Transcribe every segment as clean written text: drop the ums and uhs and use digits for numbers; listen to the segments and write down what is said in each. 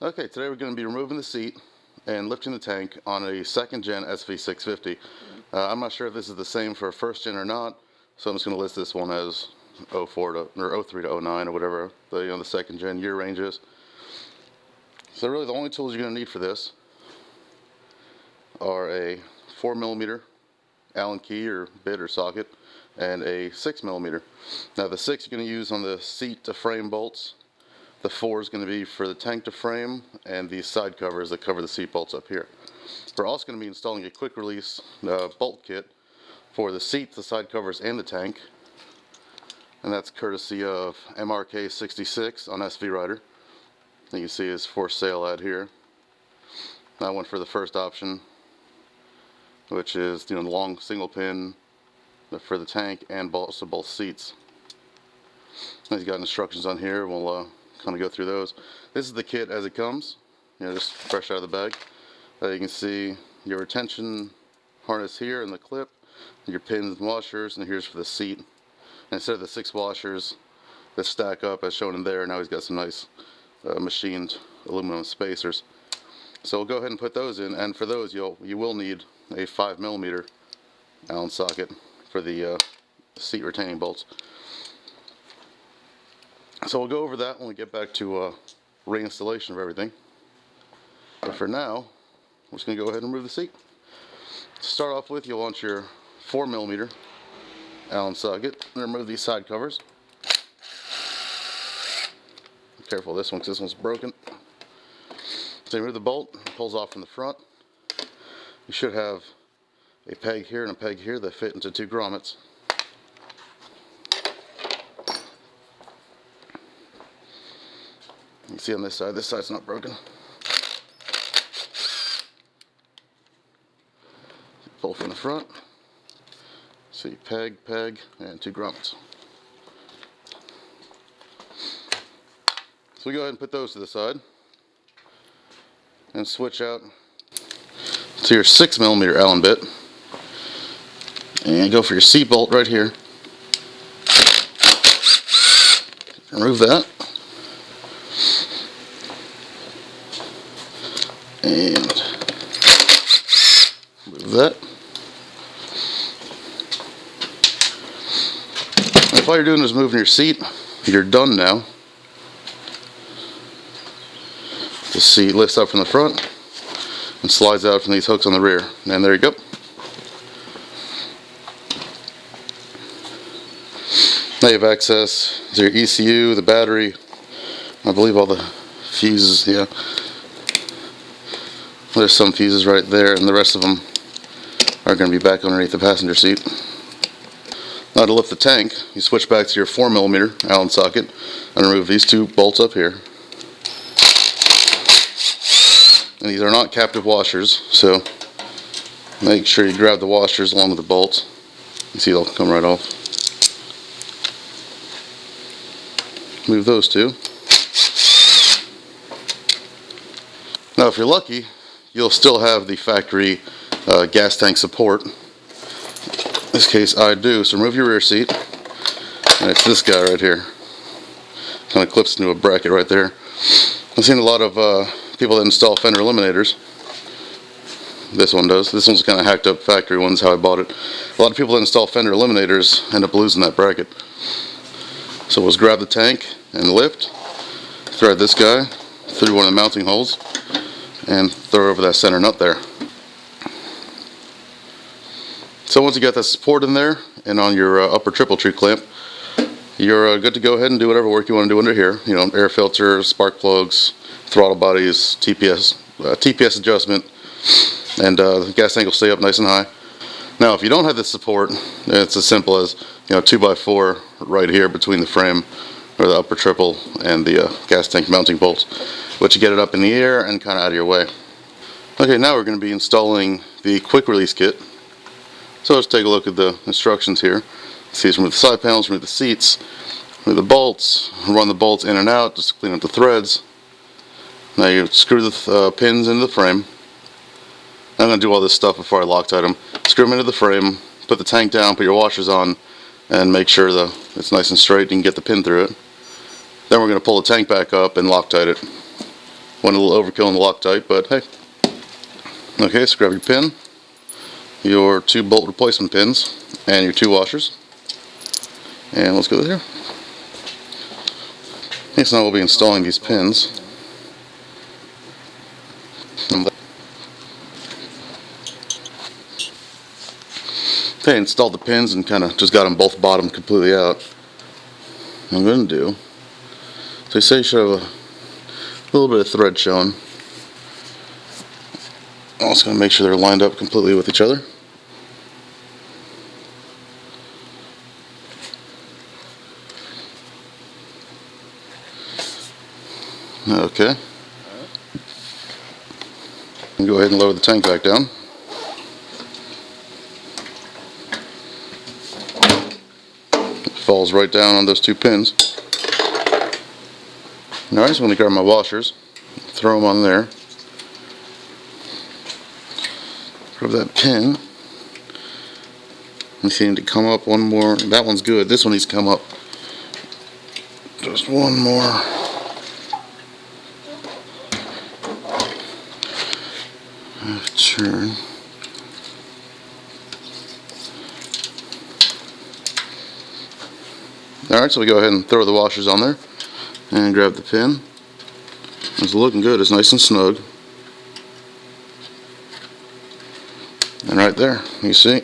Okay, today we're going to be removing the seat and lifting the tank on a second gen SV650. I'm not sure if this is the same for a first gen or not, so I'm just going to list this one as 04 to, or 03 to 09 or whatever the second gen year range is. So really the only tools you're going to need for this are a 4mm Allen key or bit or socket and a 6mm. Now the 6 you're going to use on the seat to frame bolts. The 4 is going to be for the tank to frame and these side covers that cover the seat bolts up here. We're also going to be installing a quick release bolt kit for the seat, the side covers, and the tank. And that's courtesy of MRK66 on svrider. You can see his for sale ad here. That one for the first option, which is the long single pin for the tank and also both seats. And he's got instructions on here. We'll kind of go through those. This is the kit as it comes, just fresh out of the bag. You can see your retention harness here and the clip, your pins and washers, and here's for the seat. And instead of the 6 washers that stack up as shown in there, now he's got some nice machined aluminum spacers. So we'll go ahead and put those in, and for those you will need a 5mm Allen socket for the seat retaining bolts. So we'll go over that when we get back to reinstallation of everything. But for now, we're just going to go ahead and remove the seat. To start off with, you'll want your 4mm Allen socket and remove these side covers. Be careful of this one because this one's broken. So you remove the bolt, it pulls off from the front. You should have a peg here and a peg here that fit into 2 grommets. You can see on this side's not broken. Pull from the front. See, peg, and 2 grommets. So we go ahead and put those to the side and switch out to your 6mm Allen bit and go for your seat bolt right here. Remove that. And move that. If all you're doing is moving your seat, you're done now. The seat lifts up from the front and slides out from these hooks on the rear. And there you go. Now you have access to your ECU, the battery, I believe all the fuses, yeah. There's some fuses right there, and the rest of them are going to be back underneath the passenger seat. Now to lift the tank, you switch back to your 4mm Allen socket and remove these 2 bolts up here. And these are not captive washers, so make sure you grab the washers along with the bolts. You see they'll come right off. Move those 2. Now if you're lucky, you'll still have the factory gas tank support. In this case I do, so remove your rear seat, and it's this guy right here. Kind of clips into a bracket right there. I've seen a lot of people that install fender eliminators. This one does. This one's kind of hacked up factory one's how I bought it. A lot of people that install fender eliminators end up losing that bracket. So we'll just grab the tank and lift, thread this guy through one of the mounting holes, and throw over that center nut there. So once you got that support in there and on your upper triple tree clamp, you're good to go ahead and do whatever work you want to do under here. Air filters, spark plugs, throttle bodies, TPS adjustment, and the gas tank will stay up nice and high. Now if you don't have this support, it's as simple as 2x4 right here between the frame or the upper triple and the gas tank mounting bolts, but you get it up in the air and kind of out of your way. Okay, now we're going to be installing the quick release kit. So let's take a look at the instructions here. See, it's remove the side panels, remove the seats, remove the bolts, run the bolts in and out, just clean up the threads. Now you screw the pins into the frame. I'm going to do all this stuff before I Loctite them. Screw them into the frame, put the tank down, put your washers on, and make sure that it's nice and straight and you can get the pin through it. Then we're going to pull the tank back up and Loctite it. Went a little overkill in the Loctite, but hey. Okay, so grab your pin, your 2 bolt replacement pins, and your 2 washers. And let's go here. Next now we'll be installing these pins. Okay, installed the pins and kind of just got them both bottom completely out. What I'm going to do, so you say you should have a little bit of thread showing. I'm also going to make sure they're lined up completely with each other. Okay. Go ahead and lower the tank back down. It falls right down on those 2 pins. Now I just want to grab my washers, throw them on there. Grab that pin. You see, need to come up one more. That one's good. This one needs to come up. Just one more. Turn. Alright, so we go ahead and throw the washers on there and grab the pin. It's looking good. It's nice and snug. And right there, you see,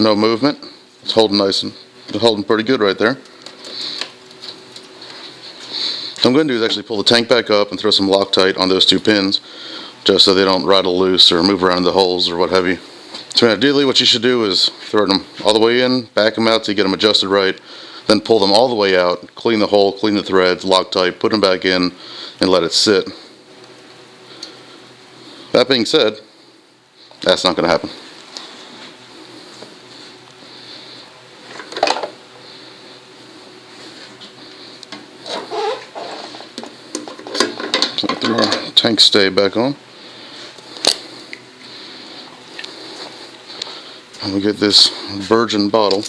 no movement. It's holding nice and holding pretty good right there. What I'm going to do is actually pull the tank back up and throw some Loctite on those 2 pins, just so they don't rattle loose or move around in the holes or what have you. So ideally what you should do is throw them all the way in, back them out to get them adjusted right, then pull them all the way out, clean the hole, clean the threads, Loctite, put them back in, and let it sit. That being said, that's not going to happen. So throw our tank stay back on. And we get this virgin bottle.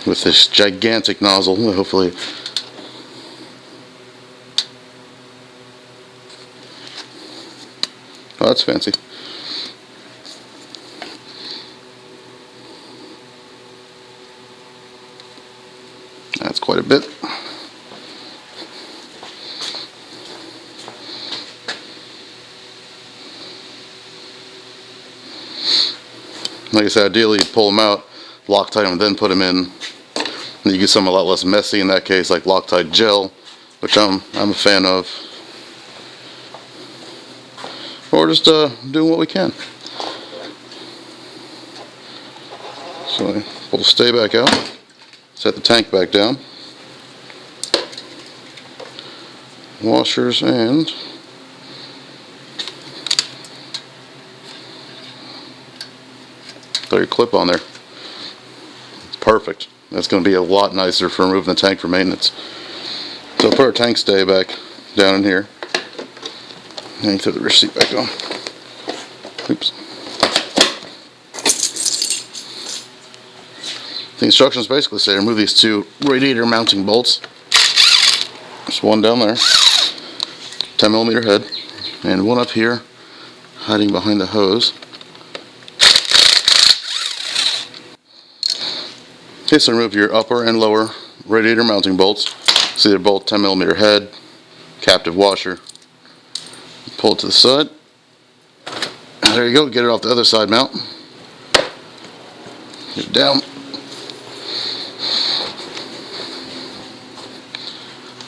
With this gigantic nozzle, hopefully. Oh, that's fancy. That's quite a bit. Like I said, ideally you pull them out, Loctite them, and then put them in. And you get something a lot less messy in that case, like Loctite gel, which I'm a fan of. Or just doing what we can. So I pull the stay back out, set the tank back down, washers, and throw your clip on there. It's perfect. That's going to be a lot nicer for removing the tank for maintenance. So put our tank stay back down in here, and throw the rear seat back on. Oops. The instructions basically say remove these 2 radiator mounting bolts. There's one down there, 10mm head, and one up here hiding behind the hose. Okay, so remove your upper and lower radiator mounting bolts. So they're both 10mm head, captive washer. Pull it to the side. And there you go, get it off the other side mount. Get it down.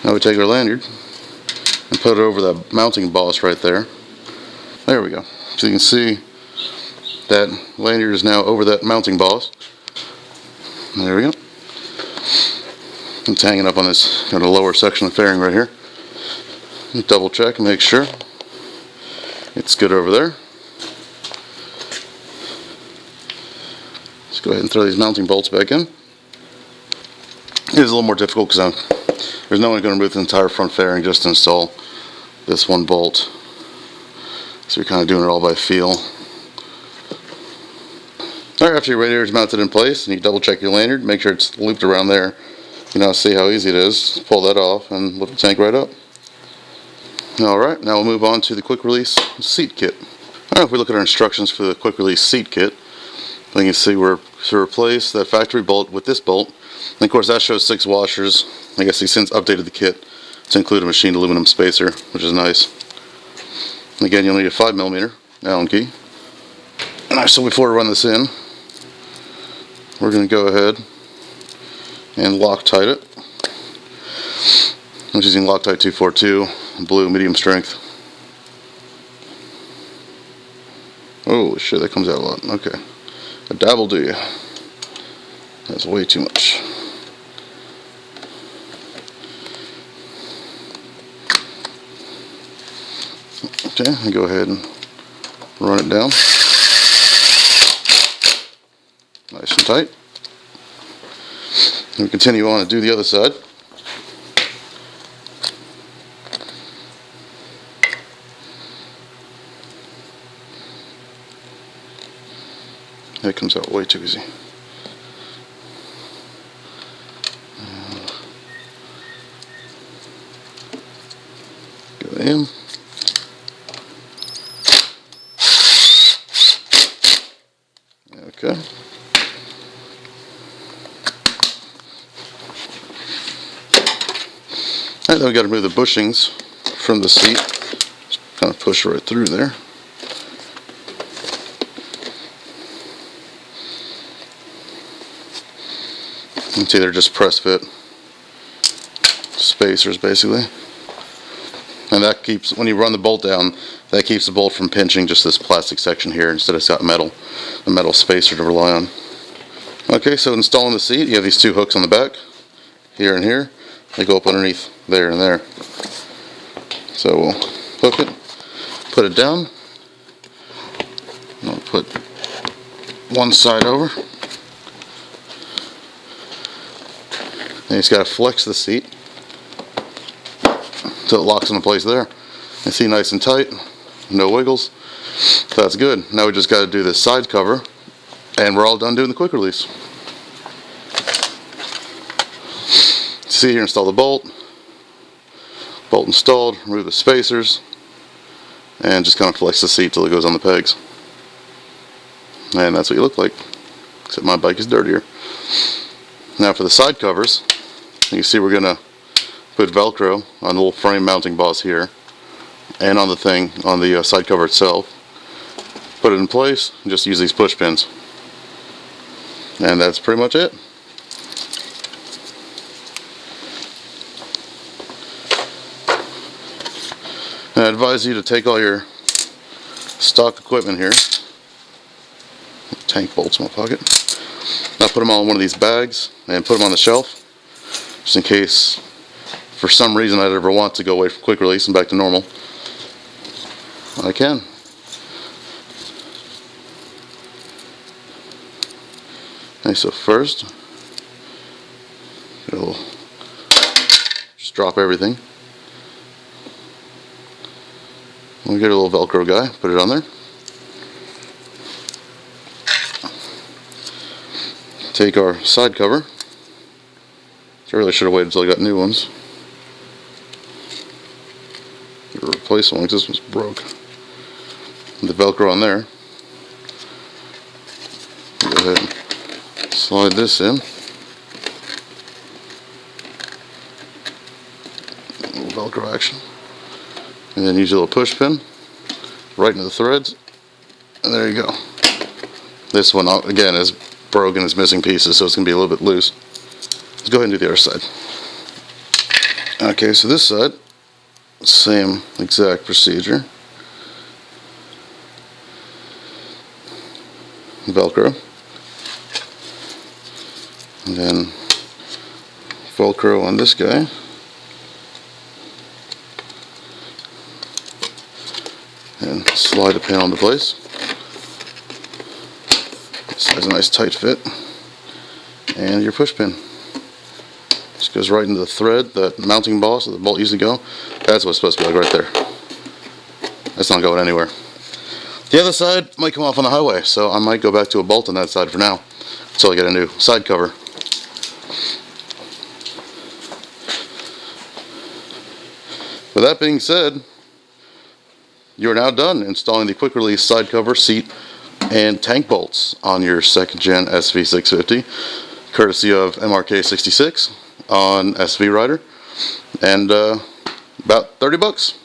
Now we take our lanyard and put it over the mounting boss right there. There we go. So you can see that lanyard is now over that mounting boss. There we go. It's hanging up on this kind of lower section of the fairing right here. Double check and make sure it's good over there. Let's go ahead and throw these mounting bolts back in. It is a little more difficult because there's no one going to remove the entire front fairing just to install this one bolt. So you're kind of doing it all by feel. Alright, after your radiator is mounted in place, and you double check your lanyard, make sure it's looped around there. You know, see how easy it is. Pull that off and lift the tank right up. Alright, now we'll move on to the quick release seat kit. Alright, if we look at our instructions for the quick release seat kit, you can see we're to replace that factory bolt with this bolt. And of course that shows 6 washers. I guess he since updated the kit to include a machined aluminum spacer, which is nice. And again, you'll need a 5mm Allen key. Alright, so before we run this in, we're going to go ahead and Loctite it. I'm using Loctite 242, blue, medium strength. Oh shit, that comes out a lot. Okay. A dab will do you. That's way too much. Okay, and go ahead and run it down. Nice and tight. And we continue on to do the other side. That comes out way too easy. Go in. Okay. Alright, then we got to remove the bushings from the seat. Just kind of push right through there. You can see they're just press fit spacers basically. And that keeps, when you run the bolt down, that keeps the bolt from pinching just this plastic section here instead of it's got a metal spacer to rely on. Okay, so installing the seat, you have these 2 hooks on the back, here and here. They go up underneath there and there. So we'll hook it, put it down. I'll put one side over. And you just got to flex the seat until it locks into place there. You see, nice and tight, no wiggles. So that's good. Now we just got to do this side cover, and we're all done doing the quick release. See here, install the bolt. Bolt installed, remove the spacers, and just kind of flex the seat till it goes on the pegs. And that's what you look like, except my bike is dirtier. Now for the side covers, you see we're going to put Velcro on the little frame mounting boss here, and on the thing, on the side cover itself. Put it in place, and just use these push pins. And that's pretty much it. And I advise you to take all your stock equipment here. Tank bolts in my pocket. Now put them all in one of these bags and put them on the shelf, just in case for some reason I'd ever want to go away from quick release and back to normal. I can. Okay, so first, just drop everything. We'll get a little Velcro guy, put it on there. Take our side cover. I really should have waited until I got new ones. Replace one because this one's broke. The Velcro on there. Go ahead and slide this in. A little Velcro action. And then use a little push pin right into the threads. And there you go. This one, again, is broken, is missing pieces, so it's going to be a little bit loose. Let's go ahead and do the other side. Okay, so this side, same exact procedure. Velcro. And then Velcro on this guy. And slide the panel into place. This has a nice tight fit. And your push pin. Just goes right into the thread, that mounting boss that the bolt used to go. That's what it's supposed to be like right there. That's not going anywhere. The other side might come off on the highway, so I might go back to a bolt on that side for now until I get a new side cover. With that being said, you are now done installing the quick release side cover, seat, and tank bolts on your 2nd gen SV650, courtesy of MRK66 on SVrider, and about $30.